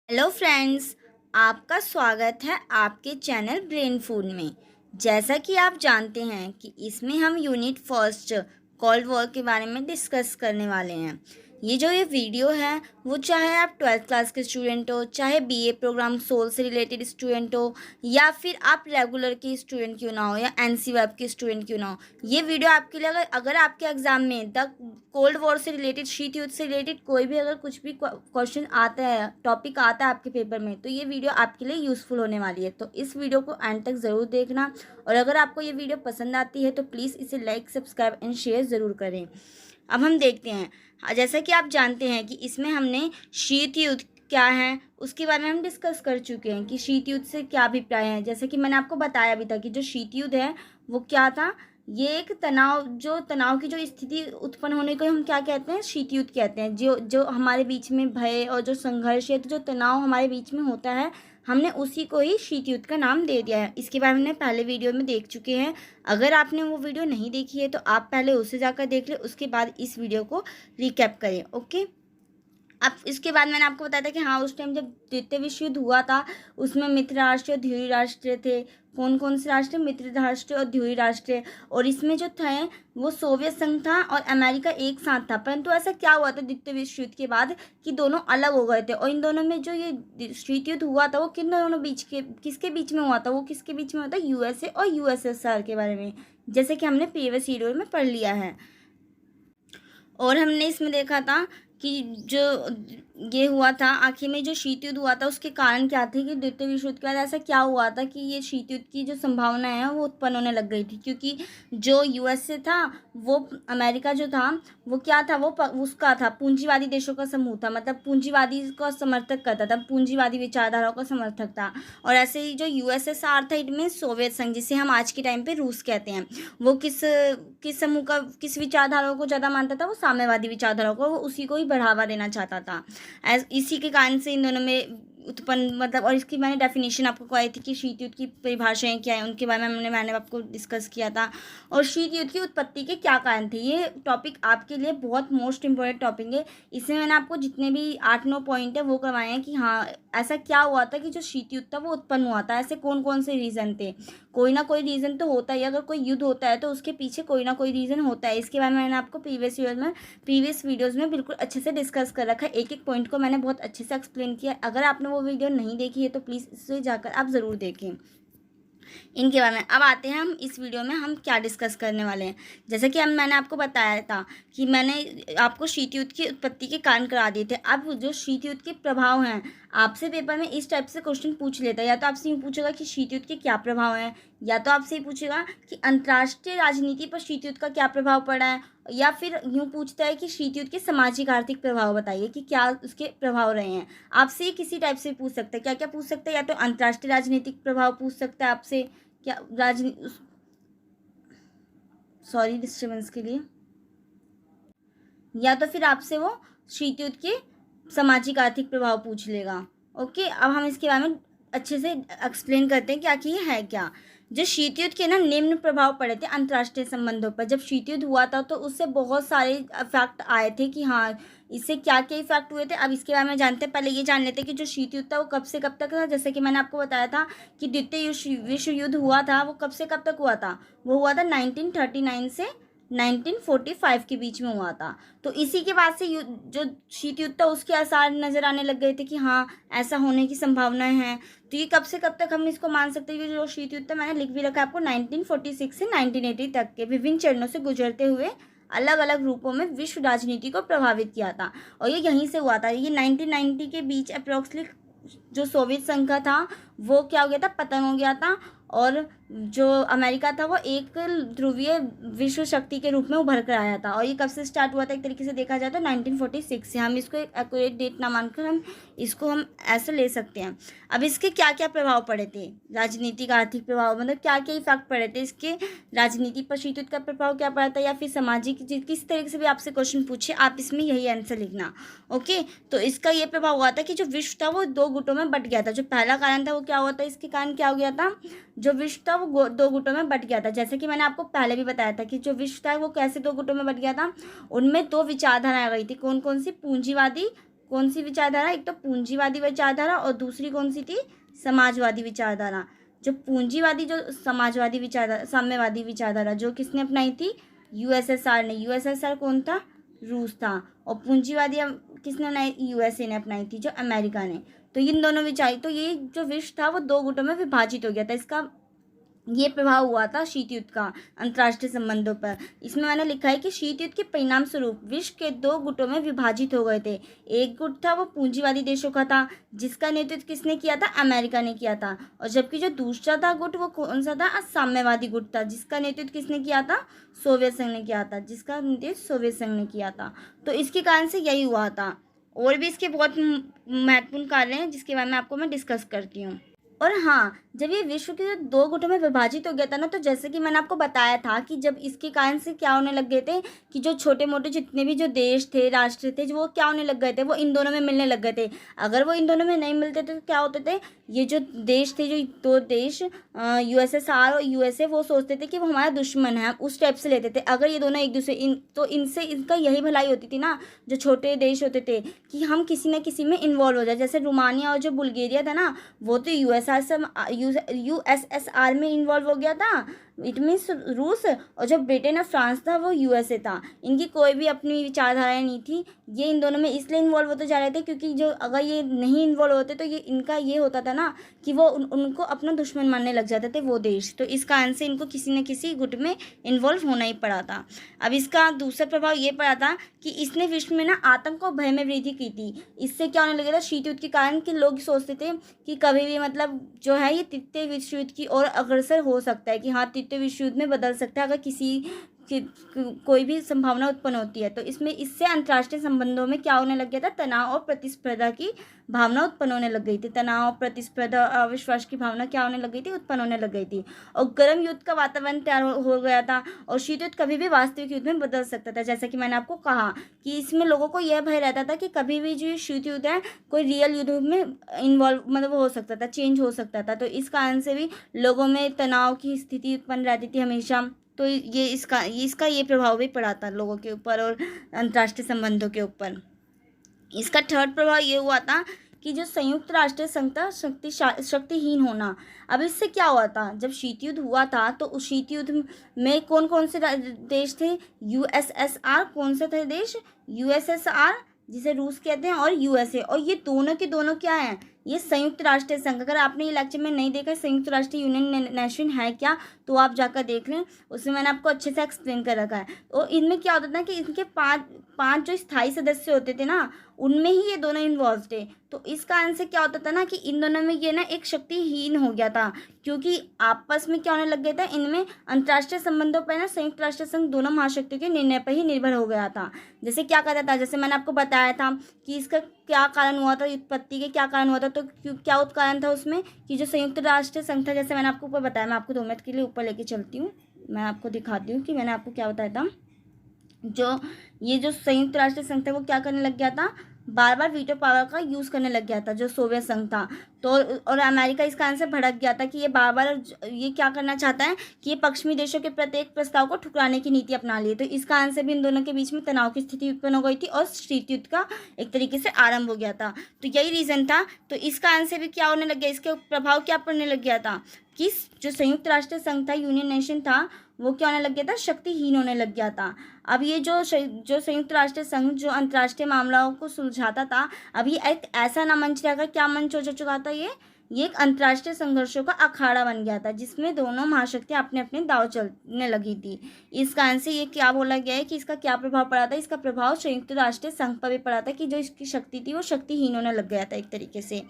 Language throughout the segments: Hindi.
हेलो फ्रेंड्स, आपका स्वागत है आपके चैनल ब्रेन फूड में। जैसा कि आप जानते हैं कि इसमें हम यूनिट फर्स्ट कोल्ड वॉर के बारे में डिस्कस करने वाले हैं। ये वीडियो है वो चाहे आप 12th क्लास के स्टूडेंट हो, चाहे बीए प्रोग्राम सोल से रिलेटेड स्टूडेंट हो, या फिर आप रेगुलर के स्टूडेंट क्यों ना हो या एनसी वेब के स्टूडेंट क्यों ना हो। ये वीडियो आपके लिए अगर आपके एग्जाम में द कोल्ड वॉर से रिलेटेड, शीत युद्ध से रिलेटेड कोई भी अगर कुछ भी क्वेश्चन आता है, टॉपिक आता है आपके पेपर में, तो ये वीडियो आपके लिए यूज़फुल होने वाली है। तो इस वीडियो को एंड तक ज़रूर देखना, और अगर आपको ये वीडियो पसंद आती है तो प्लीज़ इसे लाइक, सब्सक्राइब एंड शेयर ज़रूर करें। अब हम देखते हैं। जैसा कि आप जानते हैं कि इसमें हमने शीत युद्ध क्या है उसके बारे में हम डिस्कस कर चुके हैं कि शीत युद्ध से क्या अभिप्राय है। जैसे कि मैंने आपको बताया भी था कि जो शीत युद्ध है वो क्या था। ये एक तनाव की जो स्थिति उत्पन्न होने को हम क्या कहते हैं, शीत युद्ध कहते हैं। जो जो हमारे बीच में भय और जो संघर्ष है, तो जो तनाव हमारे बीच में होता है, हमने उसी को ही शीत युद्ध का नाम दे दिया है। इसके बारे में पहले वीडियो में देख चुके हैं। अगर आपने वो वीडियो नहीं देखी है तो आप पहले उसे जाकर देख लें, उसके बाद इस वीडियो को रिकैप करें। ओके। अब इसके बाद मैंने आपको बताया था कि हाँ, उस टाइम जब द्वितीय विश्व युद्ध हुआ था उसमें मित्र राष्ट्र और ध्रुवीय राष्ट्र थे। कौन कौन से राष्ट्र? मित्र राष्ट्र और ध्रुवीय राष्ट्र। और इसमें जो थे वो सोवियत संघ था और अमेरिका एक साथ था। परंतु ऐसा क्या हुआ था द्वितीय विश्व युद्ध के बाद कि दोनों अलग हो गए थे। और इन दोनों में जो ये शीत युद्ध हुआ था वो किन दोनों बीच के किसके बीच में हुआ था? वो किसके बीच में हुआ था? यूएसए और यूएसएसआर के बारे में, जैसे कि हमने प्रीवियस वीडियो में पढ़ लिया है। और हमने इसमें देखा था कि जो ये हुआ था आखिर में, जो शीत युद्ध हुआ था उसके कारण क्या थे कि द्वितीय विश्व युद्ध के बाद ऐसा क्या हुआ था कि ये शीत युद्ध की जो संभावना है वो उत्पन्न होने लग गई थी। क्योंकि जो यूएसए था, वो अमेरिका जो था वो क्या था, उसका था पूंजीवादी देशों का समूह था। मतलब पूंजीवादी का समर्थक करता था, पूंजीवादी विचारधाराओं का समर्थक था। और ऐसे ही जो यूएसएसआर था, इनमें सोवियत संघ, जिसे हम आज के टाइम पे रूस कहते हैं, वो किस समूह का, किस विचारधाराओं को ज़्यादा मानता था? वो साम्यवादी विचारधाराओं को, वो उसी को ही बढ़ावा देना चाहता था। इसी के कारण से इन दोनों में उत्पन्न, मतलब, और इसकी मैंने डेफिनेशन आपको बताई थी कि शीत युद्ध की परिभाषाएं क्या है, उनके बारे में मैंने आपको डिस्कस किया था। और शीत युद्ध की उत्पत्ति के क्या कारण थे, ये टॉपिक आपके लिए बहुत मोस्ट इंपॉर्टेंट टॉपिक है। इसमें मैंने आपको जितने भी 8-9 पॉइंट है वो करवाए हैं कि हाँ, ऐसा क्या हुआ था कि जो शीत युद्ध था वो उत्पन्न हुआ था। ऐसे कौन कौन से रीज़न थे? कोई ना कोई रीज़न तो होता है। अगर कोई युद्ध होता है तो उसके पीछे कोई ना कोई रीज़न होता है। इसके बारे में मैंने आपको प्रीवियस वीडियोज़ में बिल्कुल अच्छे से डिस्कस कर रखा है। एक एक पॉइंट को मैंने बहुत अच्छे से एक्सप्लेन किया। अगर आपने वो वीडियो नहीं देखी है तो प्लीज़ इसे जाकर आप ज़रूर देखें इनके बारे में। अब आते हैं हम इस वीडियो में हम क्या डिस्कस करने वाले हैं। जैसे कि मैंने आपको बताया था कि मैंने आपको शीत युद्ध की उत्पत्ति के कारण करा दिए थे। अब जो शीत युद्ध के प्रभाव हैं, आपसे पेपर में इस टाइप से क्वेश्चन पूछ लेता है। या तो आपसे यूँ पूछेगा कि शीत युद्ध के क्या प्रभाव हैं, या तो आपसे ये पूछेगा कि अंतर्राष्ट्रीय राजनीति पर शीत युद्ध का क्या प्रभाव पड़ा है, या फिर यूँ पूछता है कि शीत युद्ध के सामाजिक आर्थिक प्रभाव बताइए कि क्या उसके प्रभाव रहे हैं। आपसे किसी टाइप से पूछ सकता है। क्या क्या पूछ सकता है? या तो अंतर्राष्ट्रीय राजनीतिक प्रभाव पूछ सकता है आपसे, क्या सॉरी डिस्टर्बेंस के लिए, या तो फिर आपसे वो शीत युद्ध के सामाजिक आर्थिक प्रभाव पूछ लेगा। ओके, अब हम इसके बारे में अच्छे से एक्सप्लेन करते हैं कि आखिर ये है क्या। जो शीत युद्ध के निम्न प्रभाव पड़े थे अंतर्राष्ट्रीय संबंधों पर। जब शीत युद्ध हुआ था तो उससे बहुत सारे इफेक्ट आए थे कि हाँ, इससे क्या क्या इफेक्ट हुए थे। अब इसके बारे में जानते हैं। पहले ये जान लेते हैं कि जो शीत युद्ध था वो कब से कब तक था। जैसे कि मैंने आपको बताया था कि द्वितीय विश्व युद्ध हुआ था, वो कब से कब तक हुआ था? वो हुआ था 1939 से 1945 के बीच में हुआ था। तो इसी के बाद से जो शीत युद्ध था उसके आसार नज़र आने लग गए थे कि हाँ, ऐसा होने की संभावनाएं हैं। तो ये कब से कब तक हम इसको मान सकते हैं कि जो शीत युद्ध था, मैंने लिख भी रखा है आपको, 1946 से 1980 तक के विभिन्न चरणों से गुजरते हुए अलग अलग रूपों में विश्व राजनीति को प्रभावित किया था। और ये यहीं से हुआ था। ये 1990 के बीच अप्रोक्सीमेटली जो सोवियत संघ का था वो क्या हो गया था, पतन हो गया था। और जो अमेरिका था वो एक ध्रुवीय विश्व शक्ति के रूप में उभर कर आया था। और ये कब से स्टार्ट हुआ था? एक तरीके से देखा जाए तो 1946 से। हम इसको एक एक्यूरेट डेट ना मानकर हम ऐसे ले सकते हैं। अब इसके क्या क्या प्रभाव पड़े थे, राजनीतिक आर्थिक प्रभाव, मतलब क्या क्या इफेक्ट पड़े थे इसके राजनीति पर, शीत युद्ध का प्रभाव क्या पड़ा था, या फिर सामाजिक, किस तरीके से भी आपसे क्वेश्चन पूछे आप इसमें यही आंसर लिखना। ओके, तो इसका ये प्रभाव हुआ था कि जो विश्व था वो दो गुटों में बट गया था। जो पहला कारण था वो क्या हुआ था, इसके कारण क्या हो गया था, जो विश्व था वो दो गुटों में बट गया था। जैसे कि मैंने आपको पहले भी बताया था कि जो विश्व था वो कैसे दो गुटों में बट गया था। उनमें दो विचारधाराएं आ गई थी। कौन कौन सी? पूंजीवादी, कौन सी विचारधारा, एक तो पूंजीवादी विचारधारा और दूसरी कौन सी थी, समाजवादी विचारधारा। जो पूंजीवादी, जो समाजवादी विचारधारा, साम्यवादी विचारधारा जो किसने अपनाई थी, यूएसएसआर ने। यूएसएसआर कौन था, रूस था। और पूंजीवादी किसने अपनाई, यूएसए ने अपनाई थी, जो अमेरिका ने। तो इन दोनों विचार, तो ये जो विश्व था वो दो गुटों में विभाजित हो गया था। इसका ये प्रभाव हुआ था शीत युद्ध का अंतर्राष्ट्रीय संबंधों पर। इसमें मैंने लिखा है कि शीत युद्ध के परिणाम स्वरूप विश्व के दो गुटों में विभाजित हो गए थे। एक गुट था वो पूंजीवादी देशों का था, जिसका नेतृत्व किसने किया था, अमेरिका ने किया था। और जबकि जो दूसरा था गुट, वो कौन सा था, साम्यवादी गुट था, जिसका नेतृत्व किसने किया था, सोवियत संघ ने किया था, जिसका नेतृत्व सोवियत संघ ने किया था। तो इसके कारण से यही हुआ था। और भी इसके बहुत महत्वपूर्ण कार्य हैं जिसके बारे में आपको मैं डिस्कस करती हूँ। और हाँ, जब ये विश्व के दो गुटों में विभाजित हो गया था ना, तो जैसे कि मैंने आपको बताया था कि जब इसके कारण से क्या होने लग गए थे कि जो छोटे मोटे जितने भी जो देश थे, राष्ट्र थे, जो वो क्या होने लग गए थे, वो इन दोनों में मिलने लग गए थे। अगर वो इन दोनों में नहीं मिलते थे तो क्या होते थे, ये जो देश थे, जो दो देश यूएसएसआर और यूएसए, वो सोचते थे कि वो हमारा दुश्मन है, उस टाइप से लेते थे। अगर ये दोनों एक दूसरे तो इनसे इनका यही भलाई होती थी ना, जो छोटे देश होते थे, कि हम किसी न किसी में इन्वॉल्व हो जाए। जैसे रोमानिया और जो बुल्गारिया था ना, वो तो यूएसएसआर में इन्वॉल्व हो गया था, इट मीन्स रूस। और जो ब्रिटेन और फ्रांस था वो यूएसए था। इनकी कोई भी अपनी विचारधाराएं नहीं थी। ये इन दोनों में इसलिए इन्वॉल्व होते जा रहे थे क्योंकि जो अगर ये नहीं इन्वॉल्व होते तो ये इनका ये होता था ना कि वो उनको अपना दुश्मन मानने लग जाते थे वो देश। तो इस कारण से इनको किसी न किसी गुट में इन्वॉल्व होना ही पड़ा था। अब इसका दूसरा प्रभाव ये पड़ा था कि इसने विश्व में ना आतंक और भय में वृद्धि की थी। इससे क्या होने लगा था, शीत युद्ध के कारण कि लोग सोचते थे कि कभी भी मतलब जो है ये तृतीय विश्व युद्ध की ओर अग्रसर हो सकता है, कि हाँ तृतीय विश्व युद्ध में बदल सकता है अगर किसी कोई भी संभावना उत्पन्न होती है। तो इससे अंतर्राष्ट्रीय संबंधों में क्या होने लग गया था, तनाव और प्रतिस्पर्धा की भावना उत्पन्न होने लग गई थी। तनाव, प्रतिस्पर्धा, अविश्वास की भावना क्या होने लग गई थी, उत्पन्न होने लग गई थी। और गर्म युद्ध का वातावरण तैयार हो गया था। और शीत युद्ध कभी भी वास्तविक युद्ध में बदल सकता था। जैसा कि मैंने आपको कहा कि इसमें लोगों को यह भय रहता था कि कभी भी जो शीत युद्ध है कोई रियल युद्ध में इन्वॉल्व मतलब हो सकता था, चेंज हो सकता था। तो इस कारण से भी लोगों में तनाव की स्थिति उत्पन्न रहती थी हमेशा। तो ये इसका ये प्रभाव भी पड़ा था लोगों के ऊपर और अंतर्राष्ट्रीय संबंधों के ऊपर। इसका थर्ड प्रभाव ये हुआ था कि जो संयुक्त राष्ट्र संघ था शक्तिहीन होना। अब इससे क्या हुआ था, जब शीत युद्ध हुआ था तो उस शीत युद्ध में कौन कौन से देश थे, यूएसएसआर, कौन से थे देश, यूएसएसआर जिसे रूस कहते हैं, और यूएसए। और ये दोनों के दोनों क्या हैं, ये संयुक्त राष्ट्र संघ। अगर आपने ये लेक्चर में नहीं देखा संयुक्त राष्ट्र यूनियन नेशन है क्या, तो आप जाकर देख लें, उसमें मैंने आपको अच्छे से एक्सप्लेन कर रखा है। तो इनमें क्या होता था कि इनके पांच जो स्थायी सदस्य होते थे ना, उनमें ही ये दोनों इन्वॉल्व थे। तो इस कारण से क्या होता था ना कि इन दोनों में ये ना एक शक्तिहीन हो गया था, क्योंकि आपस में क्या होने लग गया था, इनमें अंतर्राष्ट्रीय संबंधों पर ना संयुक्त राष्ट्र संघ दोनों महाशक्तियों के निर्णय पर ही निर्भर हो गया था। जैसे क्या कहता था, जैसे मैंने आपको बताया था कि इसका क्या कारण हुआ था, उत्पत्ति के क्या कारण हुआ था। तो क्या कारण था उसमें कि जो संयुक्त राष्ट्र संघ था, जैसे मैंने आपको ऊपर बताया, मैं आपको 2 मिनट के लिए ऊपर लेके चलती हूँ, मैं आपको दिखाती हूँ कि मैंने आपको क्या बताया था। जो संयुक्त राष्ट्र संघ था वो क्या करने लग गया था, बार बार वीटो पावर का यूज़ करने लग गया था, जो सोवियत संघ था। तो और अमेरिका इस कारण से भड़क गया था कि ये बार बार ये क्या करना चाहता है कि ये पश्चिमी देशों के प्रत्येक प्रस्ताव को ठुकराने की नीति अपना लिए। तो इस कारण से भी इन दोनों के बीच में तनाव की स्थिति उत्पन्न हो गई थी और शीत युद्ध का एक तरीके से आरंभ हो गया था। तो यही रीज़न था। तो इस कारण से भी क्या होने लग गया, इसके प्रभाव क्या पड़ने लग गया था कि जो संयुक्त राष्ट्र संघ था, यूनियन नेशन था, वो क्या होने लग गया था, शक्तिहीन होने लग गया था। अब ये जो संयुक्त राष्ट्र संघ जो अंतर्राष्ट्रीय मामलों को सुलझाता था, अब ये एक ऐसा ना मंच रहकर क्या मंच हो चुका था, ये एक अंतर्राष्ट्रीय संघर्षों का अखाड़ा बन गया था, जिसमें दोनों महाशक्तियां अपने अपने दांव चलने लगी थी। इस कारण से ये क्या बोला गया है कि इसका क्या प्रभाव पड़ा था, इसका प्रभाव संयुक्त राष्ट्र संघ पर भी पड़ा था कि जो इसकी शक्ति थी वो शक्तिहीन होने लग गया था एक तरीके से।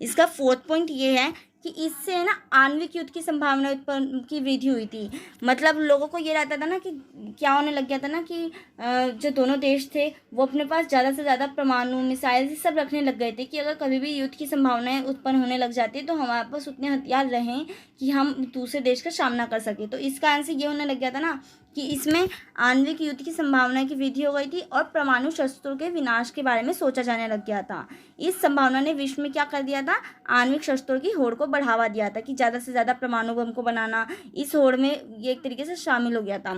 इसका 4th पॉइंट ये है कि इससे ना आणविक युद्ध की संभावना उत्पन्न की वृद्धि हुई थी। मतलब लोगों को ये रहता था ना कि क्या होने लग गया था ना कि जो दोनों देश थे वो अपने पास ज़्यादा से ज़्यादा परमाणु मिसाइल ये सब रखने लग गए थे कि अगर कभी भी युद्ध की संभावनाएं उत्पन्न होने लग जाती तो हमारे पास उतने हथियार रहें कि हम दूसरे देश का सामना कर सकें। तो इस कारण से ये होने लग गया था ना कि इसमें आणविक युद्ध की संभावना की वृद्धि हो गई थी और परमाणु शस्त्रों के विनाश के बारे में सोचा जाने लग गया था। इस संभावना ने विश्व में क्या कर दिया था, आणविक शस्त्रों की होड़ को बढ़ावा दिया था कि ज़्यादा से ज़्यादा परमाणु बम को बनाना, इस होड़ में ये एक तरीके से शामिल हो गया था।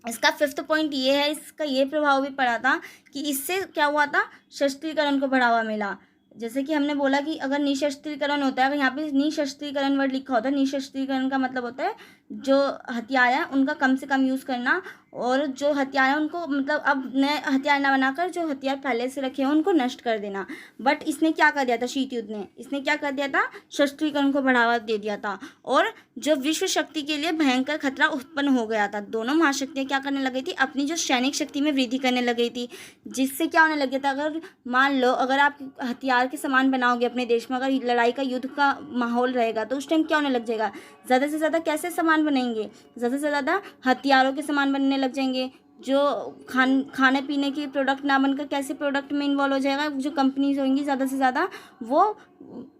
इसका फिफ्थ पॉइंट ये है, इसका ये प्रभाव भी पड़ा था कि इससे क्या हुआ था, सशस्त्रीकरण को बढ़ावा मिला। जैसे कि हमने बोला कि अगर निशस्त्रीकरण होता है, अगर यहाँ पे निशस्त्रीकरण वर्ड लिखा होता है, निशस्त्रीकरण का मतलब होता है जो हथियार है उनका कम से कम यूज़ करना, और जो हथियार है उनको मतलब अब नए हथियार ना बनाकर जो हथियार पहले से रखे हैं उनको नष्ट कर देना। बट इसने क्या कर दिया था, शीत युद्ध ने, इसने क्या कर दिया था, शस्त्रीकरण को बढ़ावा दे दिया था, और जो विश्व शक्ति के लिए भयंकर खतरा उत्पन्न हो गया था। दोनों महाशक्तियाँ क्या करने लगी थी, अपनी जो सैनिक शक्ति में वृद्धि करने लगी थी, जिससे क्या होने लग गया था, अगर मान लो अगर आप हथियार के सामान बनाओगे अपने देश में, अगर लड़ाई का युद्ध का माहौल रहेगा तो उस टाइम क्या होने लग जाएगा, ज़्यादा से ज़्यादा कैसे सामान बनेंगे, ज़्यादा से ज़्यादा हथियारों के सामान बनने लग जाएंगे, जो खाने पीने के प्रोडक्ट ना बनकर कैसे प्रोडक्ट में इन्वॉल्व हो जाएगा, जो कंपनीज होंगी ज़्यादा से ज़्यादा वो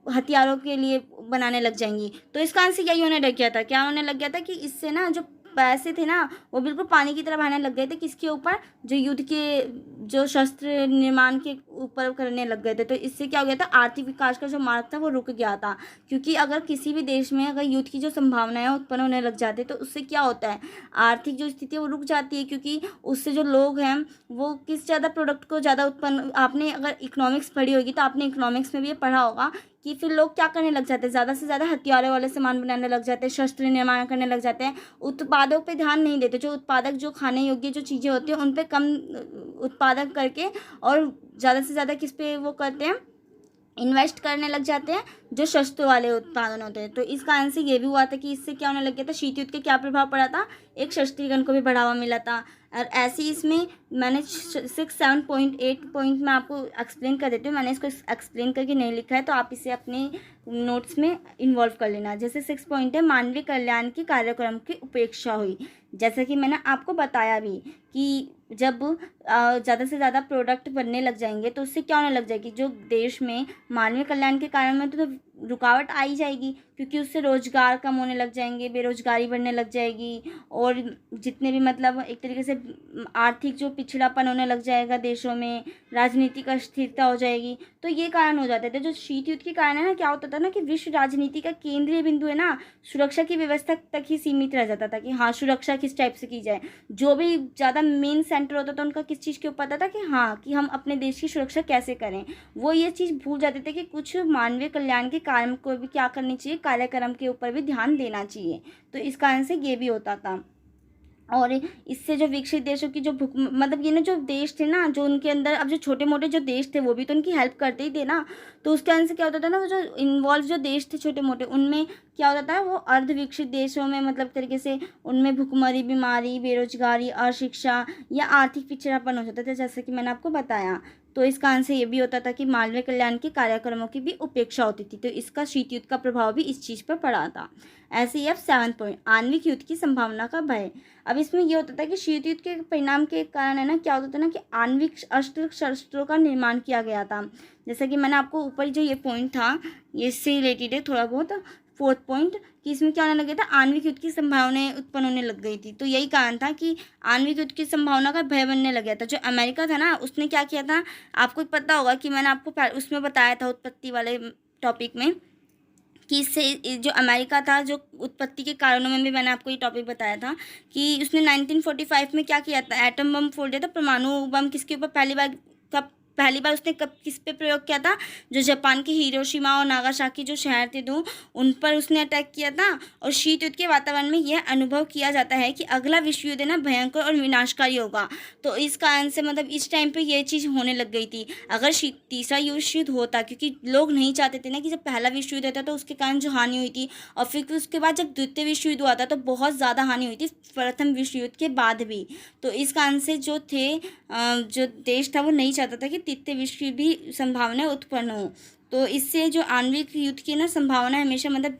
हथियारों के लिए बनाने लग जाएंगी। तो इसका आंसर यही होने लग गया था, क्या होने लग गया था कि इससे ना जो पैसे थे ना वो बिल्कुल पानी की तरह बहने लग गए थे, किसके ऊपर, जो युद्ध के जो शस्त्र निर्माण के ऊपर करने लग गए थे। तो इससे क्या हो गया था, आर्थिक विकास का जो मार्ग था वो रुक गया था, क्योंकि अगर किसी भी देश में अगर युद्ध की जो संभावनाएं उत्पन्न होने लग जाती है तो उससे क्या होता है, आर्थिक जो स्थिति है वो रुक जाती है, क्योंकि उससे जो लोग हैं वो किस ज़्यादा प्रोडक्ट को ज़्यादा उत्पन्न, आपने अगर इकोनॉमिक्स पढ़ी होगी तो आपने इकोनॉमिक्स में भी ये पढ़ा होगा कि फिर लोग क्या करने लग जाते हैं, ज़्यादा से ज़्यादा हथियारों वाले सामान बनाने लग जाते हैं, शस्त्र निर्माण करने लग जाते हैं, उत्पादों पे ध्यान नहीं देते, जो उत्पादक जो खाने योग्य जो चीज़ें होती हैं उन पे कम उत्पादक करके और ज़्यादा से ज़्यादा किस पे वो करते हैं, इन्वेस्ट करने लग जाते हैं, जो शस्त्र वाले उत्पादन होते हैं। तो इस कारण से ये भी हुआ था कि इससे क्या होने लग गया था, शीत युद्ध के क्या प्रभाव पड़ा था, एक शस्त्रीकरण को भी बढ़ावा मिला था। और ऐसे ही इसमें मैंने 6, 7 पॉइंट 8 पॉइंट में आपको एक्सप्लेन कर देती हूँ, मैंने इसको एक्सप्लेन करके नहीं लिखा है तो आप इसे अपने नोट्स में इन्वॉल्व कर लेना। जैसे 6 पॉइंट है, मानवीय कल्याण की कार्यक्रम की उपेक्षा हुई। जैसा कि मैंने आपको बताया भी कि जब ज़्यादा से ज़्यादा प्रोडक्ट बनने लग जाएंगे तो उससे क्या होने लग जाएगी, जो देश में मानवीय कल्याण के कारण में तो रुकावट आ ही जाएगी, क्योंकि उससे रोजगार कम होने लग जाएंगे, बेरोजगारी बढ़ने लग जाएगी, और जितने भी मतलब एक तरीके से आर्थिक जो पिछड़ापन होने लग जाएगा देशों में, राजनीतिक अस्थिरता हो जाएगी। तो ये कारण हो जाते थे। जो शीत युद्ध के कारण है ना, क्या होता था ना कि विश्व राजनीति का केंद्रीय बिंदु है ना, सुरक्षा की व्यवस्था तक ही सीमित रह जाता था कि हाँ सुरक्षा किस टाइप से की जाए। जो भी ज़्यादा मेन सेंटर होता था उनका किस चीज़ के ऊपर था कि हाँ कि हम अपने देश की सुरक्षा कैसे करें, वो ये चीज़ भूल जाते थे कि कुछ मानवीय कल्याण के कार्य को भी क्या करनी चाहिए, कार्यक्रम के ऊपर भी ध्यान देना चाहिए। तो इस कारण से ये भी होता था। और इससे जो विकसित देशों की जो मतलब ये ना जो देश थे ना, जो उनके अंदर अब जो छोटे मोटे जो देश थे वो भी तो उनकी हेल्प करते ही थे ना, तो उसके अंदर से क्या होता था ना, वो जो इन्वॉल्व जो देश थे छोटे मोटे उनमें क्या होता था, वो अर्ध विकसित देशों में मतलब तरीके से उनमें भुखमरी, बीमारी, बेरोजगारी, अशिक्षा या आर्थिक पिछड़ापन हो जाता था, जैसे कि मैंने आपको बताया। तो इस कारण से ये भी होता था कि मानवीय कल्याण के कार्यक्रमों की भी उपेक्षा होती थी। तो इसका शीत युद्ध का प्रभाव भी इस चीज़ पर पड़ा था। ऐसे ही अब 7 पॉइंट, आणविक युद्ध की संभावना का भय। अब इसमें ये होता था कि शीत युद्ध के परिणाम के कारण है ना, क्या होता था ना कि आणविक अस्त्र शस्त्रों का निर्माण किया गया था। जैसा कि मैंने आपको ऊपर जो ये पॉइंट था ये इससे रिलेटेड है थोड़ा बहुत। 4th पॉइंट कि इसमें क्या होने लगा था, आणविक युद्ध की संभावनाएं उत्पन्न होने लग गई थी। तो यही कारण था कि आणविक युद्ध की संभावना का भय बनने लग गया था। जो अमेरिका था ना उसने क्या किया था, आपको पता होगा कि मैंने आपको उसमें बताया था उत्पत्ति वाले टॉपिक में कि इससे जो अमेरिका था, जो उत्पत्ति के कारणों में भी मैंने आपको ये टॉपिक बताया था कि उसने 1945 में क्या किया था, एटम बम फोड़ दिया था, परमाणु बम किसके ऊपर पहली बार उसने कब किस पे प्रयोग किया था, जो जापान के हिरोशिमा और नागासाकी जो शहर थे दो उन पर उसने अटैक किया था। और शीत युद्ध के वातावरण में यह अनुभव किया जाता है कि अगला विश्व युद्ध ना भयंकर और विनाशकारी होगा। तो इस कारण से मतलब इस टाइम पे ये चीज़ होने लग गई थी। अगर तीसरा विश्व युद्ध होता, क्योंकि लोग नहीं चाहते थे ना कि जब पहला विश्व युद्ध होता तो उसके कारण जो हानि हुई थी, और फिर उसके बाद जब द्वितीय विश्व युद्ध हुआ था तो बहुत ज़्यादा हानि हुई थी प्रथम विश्व युद्ध के बाद भी। तो इस कारण से जो देश था वो नहीं चाहता था कि तृतीय विश्व युद्ध भी संभावना उत्पन्न हो। तो इससे जो आणविक युद्ध की ना संभावना हमेशा मतलब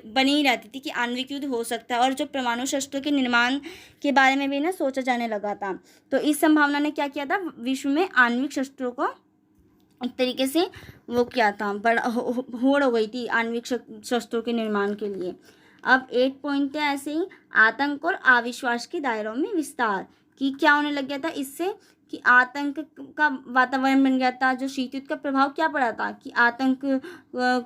बनी ही रहती थी कि आणविक युद्ध हो सकता है, और जो परमाणु शस्त्रों के निर्माण के बारे में भी ना सोचा जाने लगा था। तो इस संभावना ने क्या किया था, विश्व में आणविक शस्त्रों को एक तरीके से वो किया था, बड़ा होड़ हो गई थी आणविक शस्त्रों के निर्माण के लिए। अब 8 पॉइंट है ऐसे ही, आतंक और अविश्वास के दायरों में विस्तार, कि क्या होने लग गया था इससे कि आतंक का वातावरण बन गया था। जो शीत युद्ध का प्रभाव क्या पड़ा था कि आतंक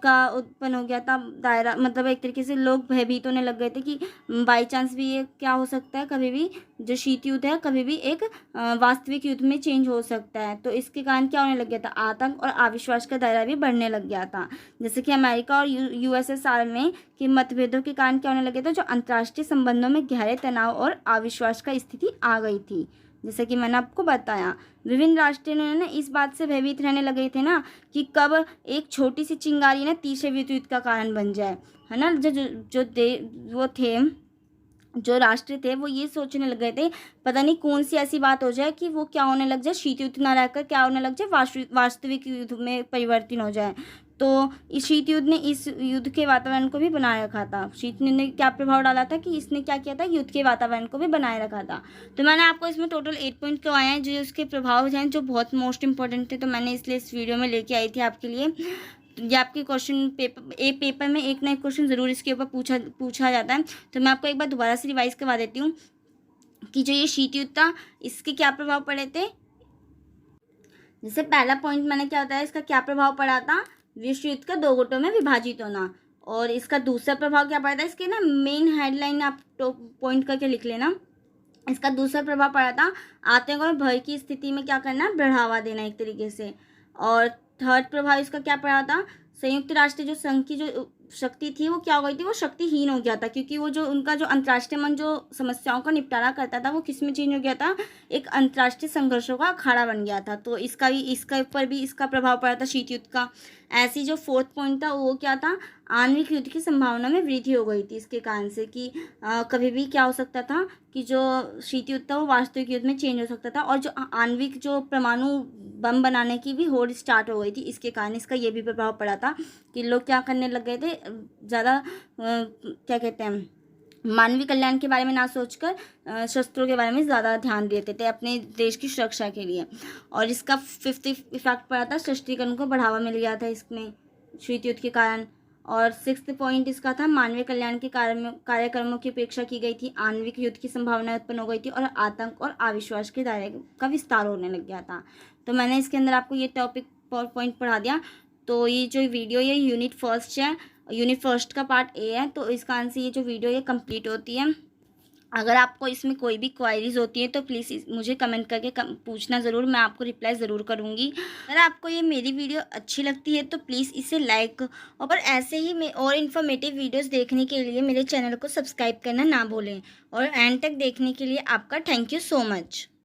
का उत्पन्न हो गया था दायरा, मतलब एक तरीके से लोग भयभीत होने लग गए थे कि बाई चांस भी ये क्या हो सकता है, कभी भी जो शीत युद्ध है कभी भी एक वास्तविक युद्ध में चेंज हो सकता है। तो इसके कारण क्या होने लग गया था, आतंक और अविश्वास का दायरा भी बढ़ने लग गया था। जैसे कि अमेरिका और यूएसएसआर में के मतभेदों के कारण क्या होने लगे थे, जो अंतर्राष्ट्रीय संबंधों में गहरे तनाव और अविश्वास का स्थिति आ गई थी। जैसे कि मैंने आपको बताया, विभिन्न राष्ट्रों ने इस बात से भयभीत रहने लगे थे ना कि कब एक छोटी सी चिंगारी ना तीसरे विश्व युद्ध का कारण बन जाए, है ना। जो जो जो दे वो थे जो राष्ट्र थे वो ये सोचने लग गए थे, पता नहीं कौन सी ऐसी बात हो जाए कि वो क्या होने लग जाए, शीत युद्ध ना रहकर क्या होने लग जाए, वास्तविक युद्ध में परिवर्तन हो जाए। तो इस शीत युद्ध ने इस युद्ध के वातावरण को भी बनाए रखा था। शीत युद्ध ने क्या प्रभाव डाला था कि इसने क्या किया था, युद्ध के वातावरण को भी बनाए रखा था। तो मैंने आपको इसमें टोटल 8 पॉइंट करवाए हैं जो उसके प्रभाव हैं, जो बहुत मोस्ट इंपॉर्टेंट थे। तो मैंने इसलिए इस वीडियो में लेके आई थी आपके लिए। ये आपके क्वेश्चन पेपर में एक ना एक क्वेश्चन ज़रूर इसके ऊपर पूछा जाता है। तो मैं आपको एक बार दोबारा से रिवाइज करवा देती हूँ कि जो ये शीत युद्ध था इसके क्या प्रभाव पड़े थे। जैसे पहला पॉइंट मैंने क्या बताया, इसका क्या प्रभाव पड़ा था, विश्व युद्ध का 2 गुटों में विभाजित होना। और इसका दूसरा प्रभाव क्या पड़ा था, इसके ना मेन हेडलाइन आप पॉइंट करके लिख लेना। इसका दूसरा प्रभाव पड़ा था आतंक और भय की स्थिति में क्या करना, बढ़ावा देना एक तरीके से। और थर्ड प्रभाव इसका क्या पड़ा था, संयुक्त राष्ट्र जो संघ की जो शक्ति थी वो क्या हो गई थी, वो शक्तिहीन हो गया था, क्योंकि वो जो उनका जो अंतर्राष्ट्रीय मंच जो समस्याओं का निपटारा करता था वो किस में चेंज हो गया था, एक अंतर्राष्ट्रीय संघर्षों का अखाड़ा बन गया था। तो इसका ऊपर भी इसका प्रभाव पड़ा था शीत युद्ध का। ऐसी जो फोर्थ पॉइंट था वो क्या था, आणविक युद्ध की संभावना में वृद्धि हो गई थी इसके कारण से, कि कभी भी क्या हो सकता था कि जो शीत युद्ध था वो वास्तविक युद्ध में चेंज हो सकता था। और जो आणविक जो परमाणु बम बनाने की भी होड़ स्टार्ट हो गई थी इसके कारण, इसका ये भी प्रभाव पड़ा था कि लोग क्या करने लग गए थे, ज़्यादा क्या कहते हैं, मानवीय कल्याण के बारे में ना सोचकर शस्त्रों के बारे में ज़्यादा ध्यान देते थे अपने देश की सुरक्षा के लिए। और इसका फिफ्थ इफेक्ट पड़ा था, सशक्तिकरण को बढ़ावा मिल गया था इसमें शीत युद्ध के कारण। और सिक्स्थ पॉइंट इसका था, मानवीय कल्याण के कार्यक्रमों की उपेक्षा की गई थी, आणविक युद्ध की संभावना उत्पन्न हो गई थी और आतंक और अविश्वास के दायरे का विस्तार होने लग गया था। तो मैंने इसके अंदर आपको ये टॉपिक पॉइंट पढ़ा दिया। तो ये जो वीडियो ये यूनिट फर्स्ट है, यूनिट फर्स्ट का पार्ट ए है। तो इसका आंसर ये जो वीडियो ये कंप्लीट होती है। अगर आपको इसमें कोई भी क्वायरीज होती है तो प्लीज़ मुझे कमेंट करके पूछना ज़रूर, मैं आपको रिप्लाई ज़रूर करूँगी। अगर आपको ये मेरी वीडियो अच्छी लगती है तो प्लीज़ इसे लाइक, और ऐसे ही और इन्फॉर्मेटिव वीडियोस देखने के लिए मेरे चैनल को सब्सक्राइब करना ना भूलें। और एंड तक देखने के लिए आपका थैंक यू सो मच।